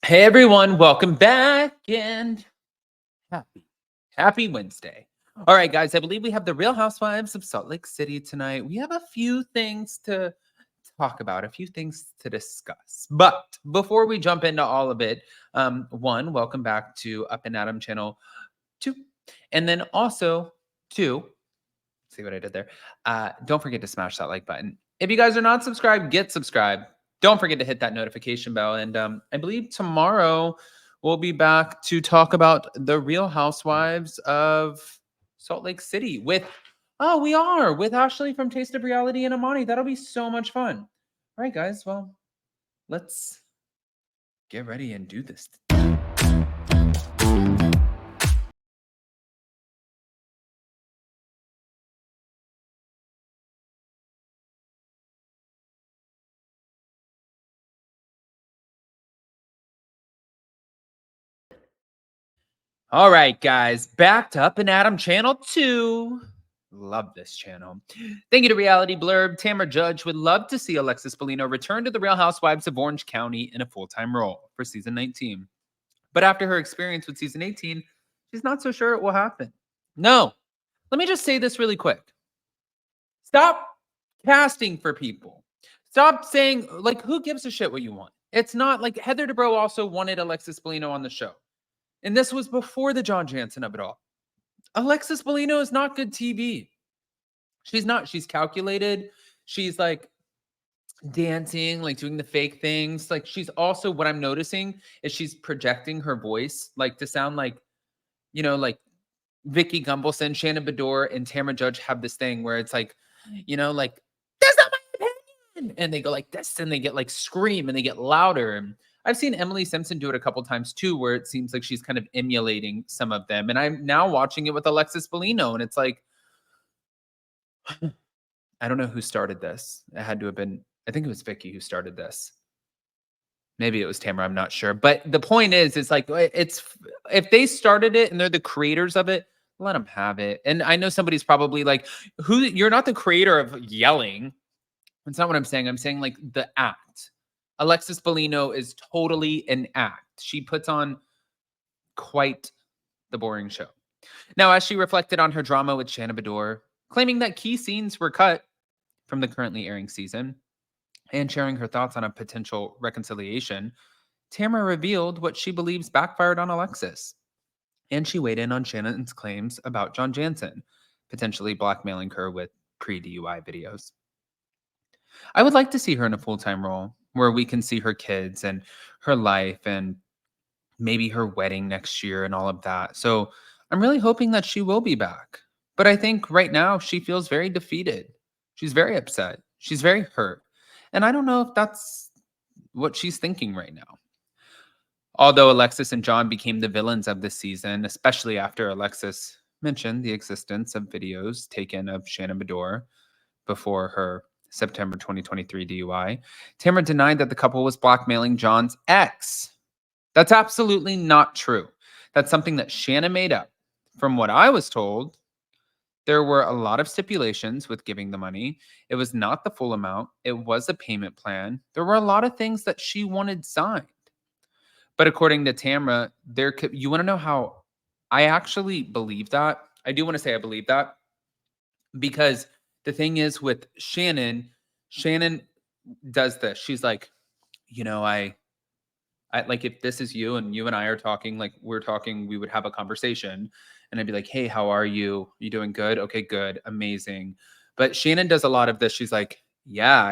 Hey everyone, welcome back and happy Wednesday. All right, guys, I believe we have the Real Housewives of Salt Lake City tonight. We have a few things to talk about, a few things to discuss. But before we jump into all of it, one, welcome back to Up and Adam channel 2. And then also 2, see what I did there? Don't forget to smash that like button. If you guys are not subscribed, get subscribed. Don't forget to hit that notification bell. And I believe tomorrow we'll be back to talk about the Real Housewives of Salt Lake City we are with Ashley from Taste of Reality and Amani. That'll be so much fun. All right, guys. Well, let's get ready and do this. All right, guys, backed up in Adam channel 2. Love this channel. Thank you to Reality Blurb. Tamra Judge would love to see Alexis Bellino return to the Real Housewives of Orange County in a full-time role for season 19. But after her experience with season 18, she's not so sure it will happen. No, let me just say this really quick. Stop casting for people. Stop saying, like, who gives a shit what you want? It's not like Heather Dubrow also wanted Alexis Bellino on the show. And this was before the John Jansen of it all. Alexis Bellino is not good TV. She's not. She's calculated. She's like dancing, like doing the fake things. Like she's also, what I'm noticing is she's projecting her voice, like to sound like, like Vicky Gumbelson, Shannon Bedore, and Tamra Judge have this thing where it's like, like, that's not my opinion. And they go like this and they get like scream and they get louder. And I've seen Emily Simpson do it a couple times too, where it seems like she's kind of emulating some of them. And I'm now watching it with Alexis Bellino, and it's like, I don't know who started this. It had to have been, I think it was Vicky who started this. Maybe it was Tamara, I'm not sure. But the point is like, it's, if they started it and they're the creators of it, let them have it. And I know somebody's probably like, you're not the creator of yelling. That's not what I'm saying. I'm saying like the act. Alexis Bellino is totally an act. She puts on quite the boring show. Now, as she reflected on her drama with Shannon Bedore, claiming that key scenes were cut from the currently airing season, and sharing her thoughts on a potential reconciliation, Tamra revealed what she believes backfired on Alexis. And she weighed in on Shannon's claims about John Jansen, potentially blackmailing her with pre-DUI videos. I would like to see her in a full-time role where we can see her kids and her life and maybe her wedding next year and all of that. So I'm really hoping that she will be back. But I think right now she feels very defeated. She's very upset. She's very hurt. And I don't know if that's what she's thinking right now. Although Alexis and John became the villains of this season, especially after Alexis mentioned the existence of videos taken of Shannon Bedore before her September 2023 DUI, Tamra denied that the couple was blackmailing John's ex. That's absolutely not true. That's something that Shannon made up. From what I was told, there were a lot of stipulations with giving the money. It was not the full amount. It was a payment plan. There were a lot of things that she wanted signed. But according to Tamra, you want to know how I actually believe that? I do want to say I believe that because the thing is with Shannon does this. She's like, I like, if this is you and you and I are talking, like we're talking, we would have a conversation and I'd be like, hey, how are you? You doing good? Okay, good. Amazing. But Shannon does a lot of this. She's like, yeah,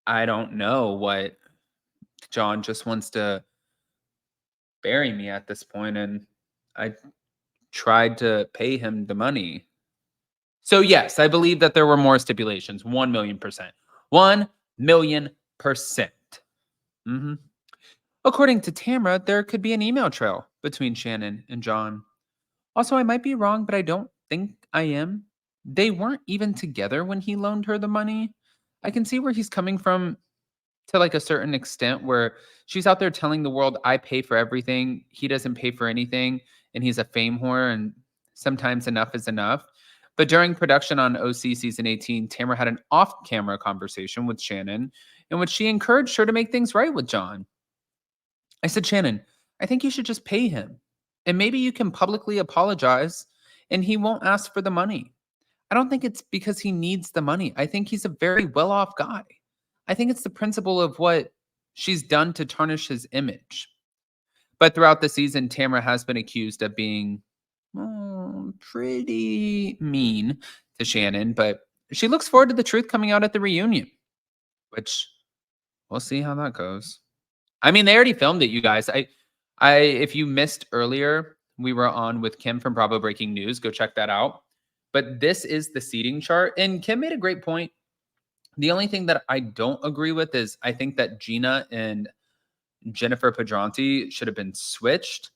I don't know what John just wants to bury me at this point. And I tried to pay him the money. So yes, I believe that there were more stipulations. 1,000,000%. 1,000,000%. Mm-hmm. According to Tamra, there could be an email trail between Shannon and John. Also, I might be wrong, but I don't think I am. They weren't even together when he loaned her the money. I can see where he's coming from to like a certain extent, where she's out there telling the world, I pay for everything. He doesn't pay for anything. And he's a fame whore. And sometimes enough is enough. But during production on OC season 18, Tamra had an off camera conversation with Shannon in which she encouraged her to make things right with John. I said, Shannon, I think you should just pay him. And maybe you can publicly apologize and he won't ask for the money. I don't think it's because he needs the money. I think he's a very well off guy. I think it's the principle of what she's done to tarnish his image. But throughout the season, Tamra has been accused of being pretty mean to Shannon, but she looks forward to the truth coming out at the reunion, which we'll see how that goes. I mean, they already filmed it, you guys. If you missed earlier, we were on with Kim from Bravo Breaking News. Go check that out. But this is the seating chart, and Kim made a great point. The only thing that I don't agree with is I think that Gina and Jennifer Pedranti should have been switched.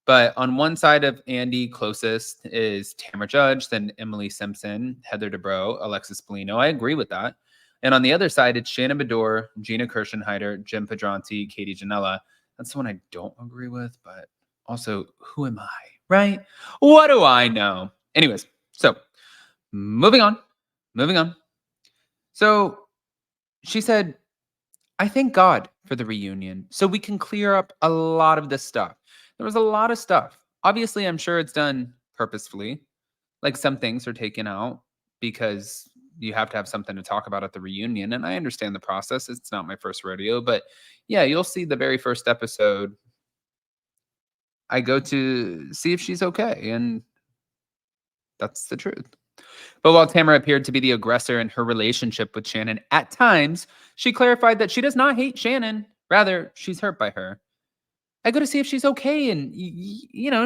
But on one side of Andy, closest is Tamra Judge, then Emily Simpson, Heather Dubrow, Alexis Bellino. I agree with that. And on the other side, it's Shannon Bedore, Gina Kirschenheiter, Jim Pedranti, Katie Janela. That's the one I don't agree with, but also, who am I, right? What do I know? Anyways, so moving on. So she said, I thank God for the reunion so we can clear up a lot of this stuff. There was a lot of stuff. Obviously, I'm sure it's done purposefully. Like some things are taken out because you have to have something to talk about at the reunion. And I understand the process. It's not my first rodeo. But yeah, you'll see the very first episode. I go to see if she's okay. And that's the truth. But while Tamara appeared to be the aggressor in her relationship with Shannon, at times, she clarified that she does not hate Shannon. Rather, she's hurt by her. I go to see if she's okay. And,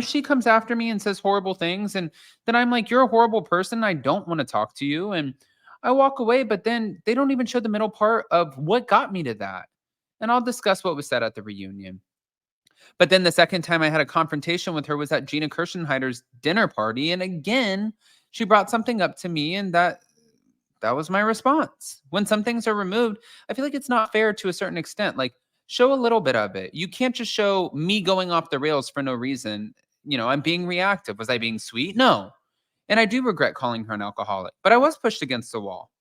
she comes after me and says horrible things. And then I'm like, you're a horrible person. I don't want to talk to you. And I walk away. But then they don't even show the middle part of what got me to that. And I'll discuss what was said at the reunion. But then the second time I had a confrontation with her was at Gina Kirschenheiter's dinner party. And again, she brought something up to me, and that was my response. When some things are removed, I feel like it's not fair to a certain extent. Like, show a little bit of it. You can't just show me going off the rails for no reason. I'm being reactive. Was I being sweet? No. And I do regret calling her an alcoholic, but I was pushed against the wall.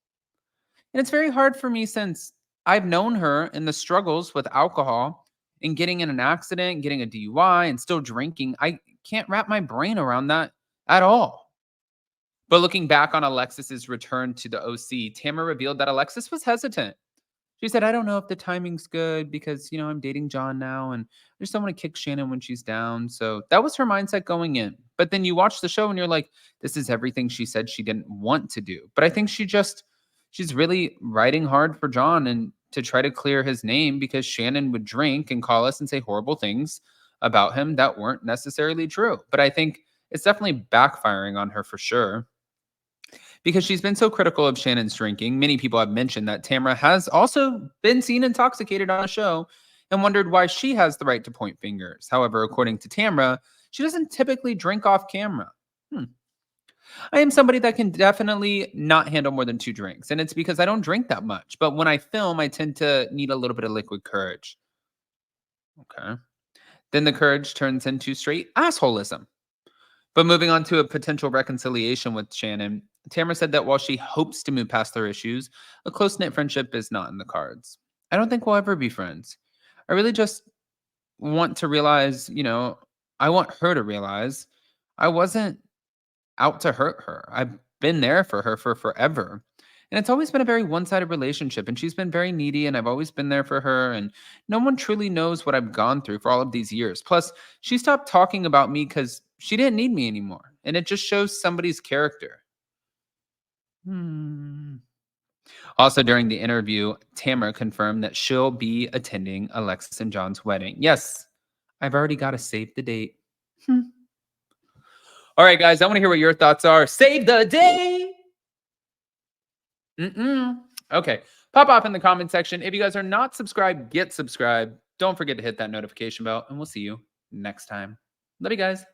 And it's very hard for me since I've known her in the struggles with alcohol and getting in an accident, getting a DUI, and still drinking. I can't wrap my brain around that at all. But looking back on Alexis's return to the OC, Tamra revealed that Alexis was hesitant. She said, I don't know if the timing's good because, I'm dating John now and I just don't want to kick Shannon when she's down. So that was her mindset going in. But then you watch the show and you're like, this is everything she said she didn't want to do. But I think she's really riding hard for John and to try to clear his name because Shannon would drink and call us and say horrible things about him that weren't necessarily true. But I think it's definitely backfiring on her for sure. Because she's been so critical of Shannon's drinking, many people have mentioned that Tamra has also been seen intoxicated on the show and wondered why she has the right to point fingers. However, according to Tamra, she doesn't typically drink off camera. I am somebody that can definitely not handle more than 2 drinks, and it's because I don't drink that much. But when I film, I tend to need a little bit of liquid courage. Okay. Then the courage turns into straight assholism. But moving on to a potential reconciliation with Shannon, Tamra said that while she hopes to move past their issues, a close-knit friendship is not in the cards. I don't think we'll ever be friends. I really just want to realize, I want her to realize I wasn't out to hurt her. I've been there for her for forever. And it's always been a very one-sided relationship, and she's been very needy, and I've always been there for her, and no one truly knows what I've gone through for all of these years. Plus, she stopped talking about me because she didn't need me anymore, and it just shows somebody's character. Also, during the interview, Tamra confirmed that she'll be attending Alexis and John's wedding. Yes, I've already got to save the date. All right, guys, I want to hear what your thoughts are. Save the date! Okay, pop off in the comment section. If you guys are not subscribed, get subscribed. Don't forget to hit that notification bell, and we'll see you next time. Love you guys.